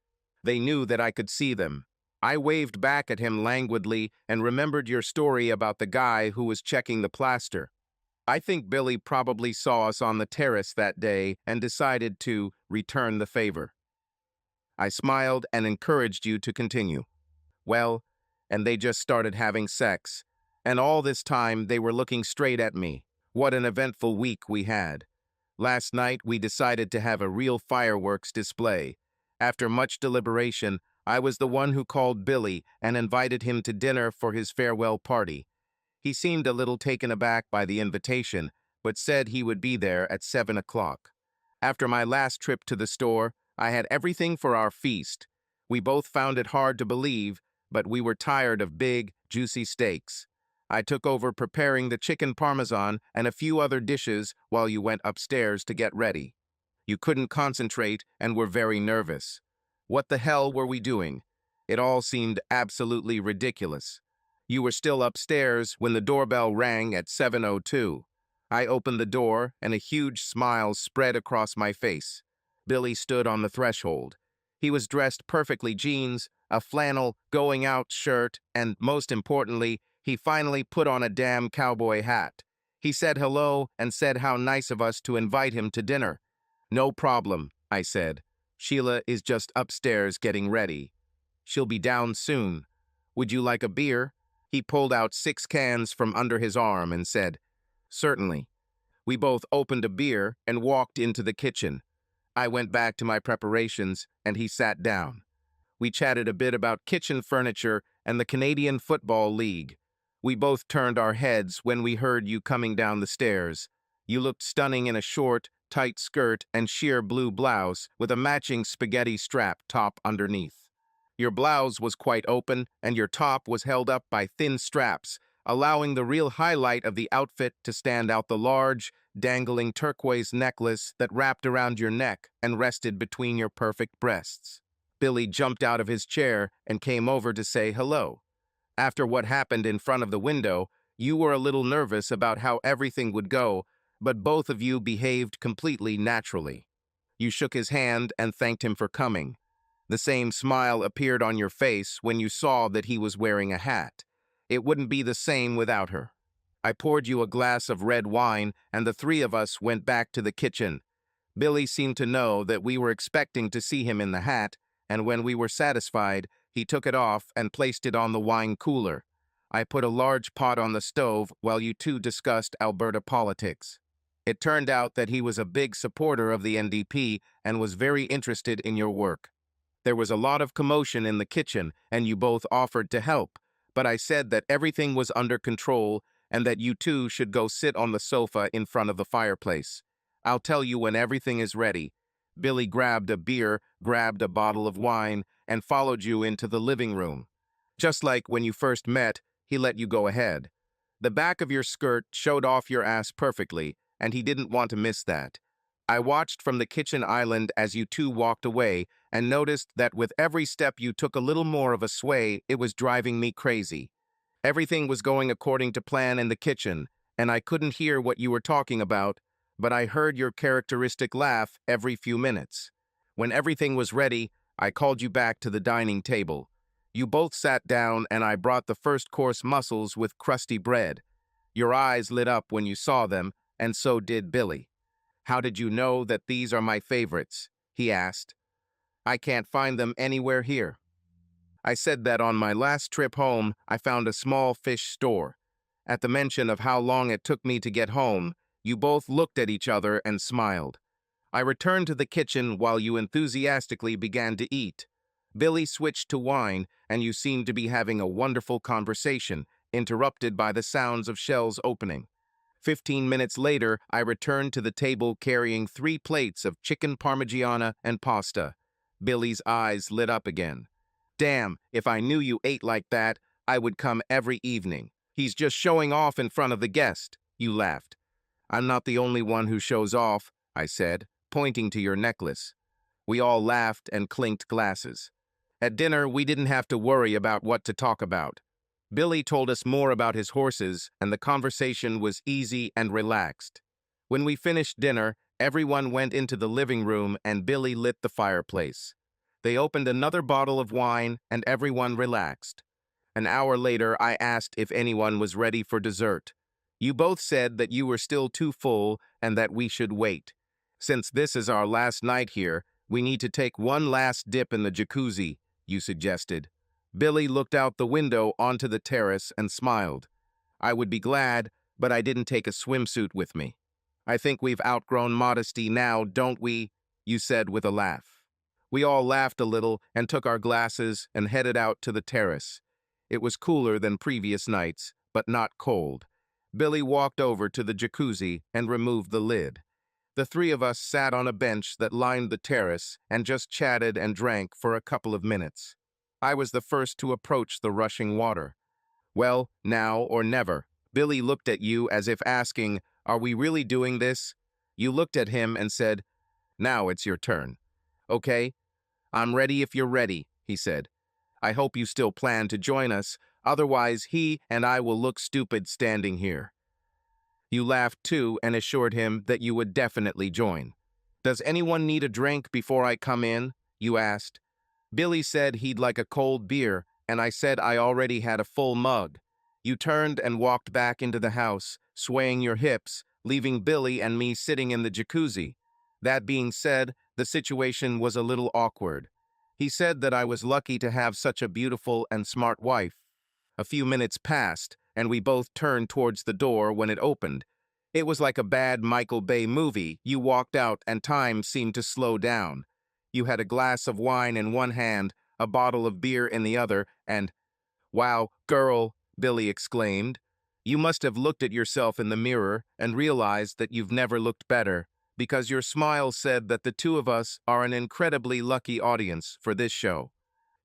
They knew that I could see them. I waved back at him languidly and remembered your story about the guy who was checking the plaster. I think Billy probably saw us on the terrace that day and decided to return the favor. I smiled and encouraged you to continue. Well, and they just started having sex. And all this time they were looking straight at me. What an eventful week we had. Last night we decided to have a real fireworks display. After much deliberation, I was the one who called Billy and invited him to dinner for his farewell party. He seemed a little taken aback by the invitation, but said he would be there at 7 o'clock. After my last trip to the store, I had everything for our feast. We both found it hard to believe, but we were tired of big, juicy steaks. I took over preparing the chicken parmesan and a few other dishes while you went upstairs to get ready. You couldn't concentrate and were very nervous. What the hell were we doing? It all seemed absolutely ridiculous. You were still upstairs when the doorbell rang at 7:02. I opened the door and a huge smile spread across my face. Billy stood on the threshold. He was dressed perfectly: jeans, a flannel, going-out shirt, and, most importantly, he finally put on a damn cowboy hat. He said hello and said how nice of us to invite him to dinner. No problem, I said. Sheila is just upstairs getting ready. She'll be down soon. Would you like a beer? He pulled out 6 cans from under his arm and said, certainly. We both opened a beer and walked into the kitchen. I went back to my preparations and he sat down. We chatted a bit about kitchen furniture and the Canadian Football League. We both turned our heads when we heard you coming down the stairs. You looked stunning in a short, tight skirt and sheer blue blouse with a matching spaghetti strap top underneath. Your blouse was quite open and your top was held up by thin straps, allowing the real highlight of the outfit to stand out: the large, dangling turquoise necklace that wrapped around your neck and rested between your perfect breasts. Billy jumped out of his chair and came over to say hello. After what happened in front of the window, you were a little nervous about how everything would go, but both of you behaved completely naturally. You shook his hand and thanked him for coming. The same smile appeared on your face when you saw that he was wearing a hat. It wouldn't be the same without her. I poured you a glass of red wine, and the 3 of us went back to the kitchen. Billy seemed to know that we were expecting to see him in the hat, and when we were satisfied, he took it off and placed it on the wine cooler. I put a large pot on the stove while you two discussed Alberta politics. It turned out that he was a big supporter of the NDP and was very interested in your work. There was a lot of commotion in the kitchen, and you both offered to help, but I said that everything was under control and that you two should go sit on the sofa in front of the fireplace. I'll tell you when everything is ready. Billy grabbed a beer, grabbed a bottle of wine, and followed you into the living room. Just like when you first met, he let you go ahead. The back of your skirt showed off your ass perfectly, and he didn't want to miss that. I watched from the kitchen island as you two walked away and noticed that with every step you took a little more of a sway. It was driving me crazy. Everything was going according to plan in the kitchen, and I couldn't hear what you were talking about, but I heard your characteristic laugh every few minutes. When everything was ready, I called you back to the dining table. You both sat down, and I brought the first course mussels with crusty bread. Your eyes lit up when you saw them, and so did Billy. "How did you know that these are my favorites?" he asked. "I can't find them anywhere here." I said that on my last trip home, I found a small fish store. At the mention of how long it took me to get home, you both looked at each other and smiled. I returned to the kitchen while you enthusiastically began to eat. Billy switched to wine, and you seemed to be having a wonderful conversation, interrupted by the sounds of shells opening. 15 minutes later, I returned to the table carrying 3 plates of chicken parmigiana and pasta. Billy's eyes lit up again. "Damn, if I knew you ate like that, I would come every evening. He's just showing off in front of the guest," you laughed. "I'm not the only one who shows off," I said, pointing to your necklace. We all laughed and clinked glasses. At dinner, we didn't have to worry about what to talk about. Billy told us more about his horses, and the conversation was easy and relaxed. When we finished dinner, everyone went into the living room and Billy lit the fireplace. They opened another bottle of wine and everyone relaxed. An hour later, I asked if anyone was ready for dessert. You both said that you were still too full and that we should wait. "Since this is our last night here, we need to take one last dip in the jacuzzi," you suggested. Billy looked out the window onto the terrace and smiled. "I would be glad, but I didn't take a swimsuit with me." "I think we've outgrown modesty now, don't we?" you said with a laugh. We all laughed a little and took our glasses and headed out to the terrace. It was cooler than previous nights, but not cold. Billy walked over to the jacuzzi and removed the lid. The 3 of us sat on a bench that lined the terrace and just chatted and drank for a couple of minutes. I was the first to approach the rushing water. "Well, now or never." Billy looked at you as if asking, "Are we really doing this?" You looked at him and said, "Now it's your turn." "Okay, I'm ready if you're ready," he said. "I hope you still plan to join us, otherwise he and I will look stupid standing here." You laughed too and assured him that you would definitely join. "Does anyone need a drink before I come in?" you asked. Billy said he'd like a cold beer, and I said I already had a full mug. You turned and walked back into the house, swaying your hips, leaving Billy and me sitting in the jacuzzi. That being said, the situation was a little awkward. He said that I was lucky to have such a beautiful and smart wife. A few minutes passed, and we both turned towards the door when it opened. It was like a bad Michael Bay movie. You walked out, and time seemed to slow down. You had a glass of wine in one hand, a bottle of beer in the other, and, "Wow, girl," Billy exclaimed. "You must have looked at yourself in the mirror and realized that you've never looked better, because your smile said that the 2 of us are an incredibly lucky audience for this show."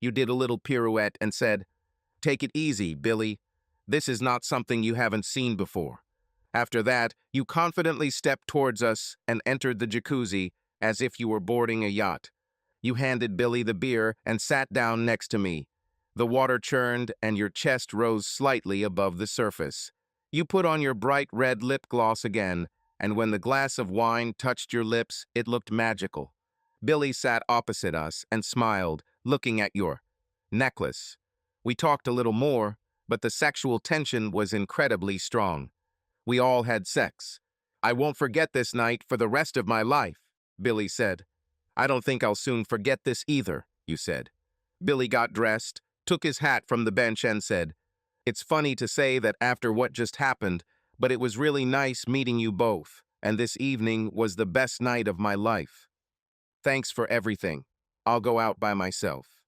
You did a little pirouette and said, "Take it easy, Billy. This is not something you haven't seen before." After that, you confidently stepped towards us and entered the jacuzzi as if you were boarding a yacht. You handed Billy the beer and sat down next to me. The water churned and your chest rose slightly above the surface. You put on your bright red lip gloss again, and when the glass of wine touched your lips, it looked magical. Billy sat opposite us and smiled, looking at your necklace. We talked a little more, but the sexual tension was incredibly strong. We all had sex. "I won't forget this night for the rest of my life," Billy said. "I don't think I'll soon forget this either," you said. Billy got dressed, took his hat from the bench and said, "It's funny to say that after what just happened, but it was really nice meeting you both, and this evening was the best night of my life. Thanks for everything. I'll go out by myself."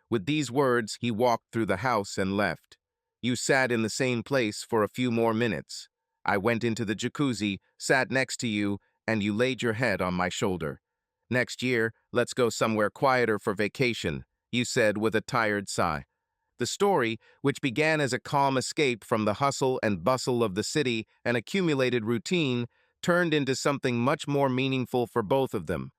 With these words, he walked through the house and left. You sat in the same place for a few more minutes. I went into the jacuzzi, sat next to you, and you laid your head on my shoulder. "Next year, let's go somewhere quieter for vacation," you said with a tired sigh. The story, which began as a calm escape from the hustle and bustle of the city and accumulated routine, turned into something much more meaningful for both of them.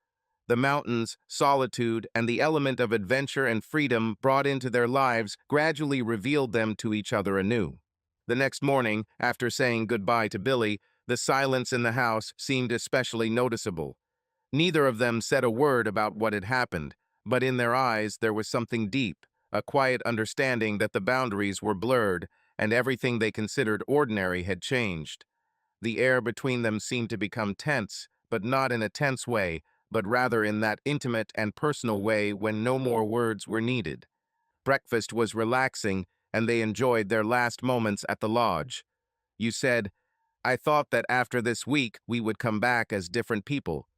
The mountains, solitude, and the element of adventure and freedom brought into their lives gradually revealed them to each other anew. The next morning, after saying goodbye to Billy, the silence in the house seemed especially noticeable. Neither of them said a word about what had happened, but in their eyes there was something deep, a quiet understanding that the boundaries were blurred and everything they considered ordinary had changed. The air between them seemed to become tense, but not in a tense way, but rather in that intimate and personal way when no more words were needed. Breakfast was relaxing, and they enjoyed their last moments at the lodge. You said, "I thought that after this week we would come back as different people."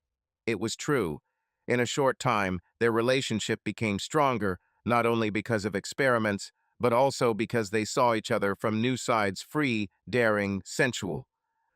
It was true. In a short time, their relationship became stronger, not only because of experiments, but also because they saw each other from new sides, free, daring, sensual.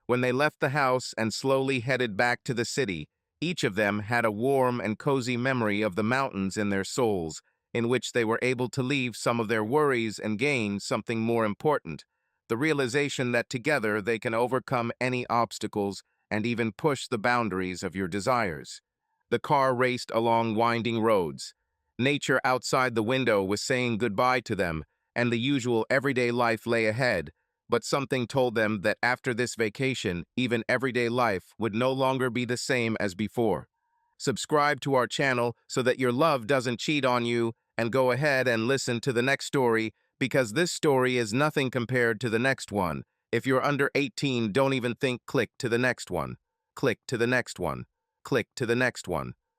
When they left the house and slowly headed back to the city, each of them had a warm and cozy memory of the mountains in their souls, in which they were able to leave some of their worries and gain something more important, the realization that together they can overcome any obstacles and even push the boundaries of your desires. The car raced along winding roads. Nature outside the window was saying goodbye to them, and the usual everyday life lay ahead, but something told them that after this vacation, even everyday life would no longer be the same as before. Subscribe to our channel so that your love doesn't cheat on you, and go ahead and listen to the next story, because this story is nothing compared to the next one. If you're under 18, don't even think click to the next one. Click to the next one. Click to the next one.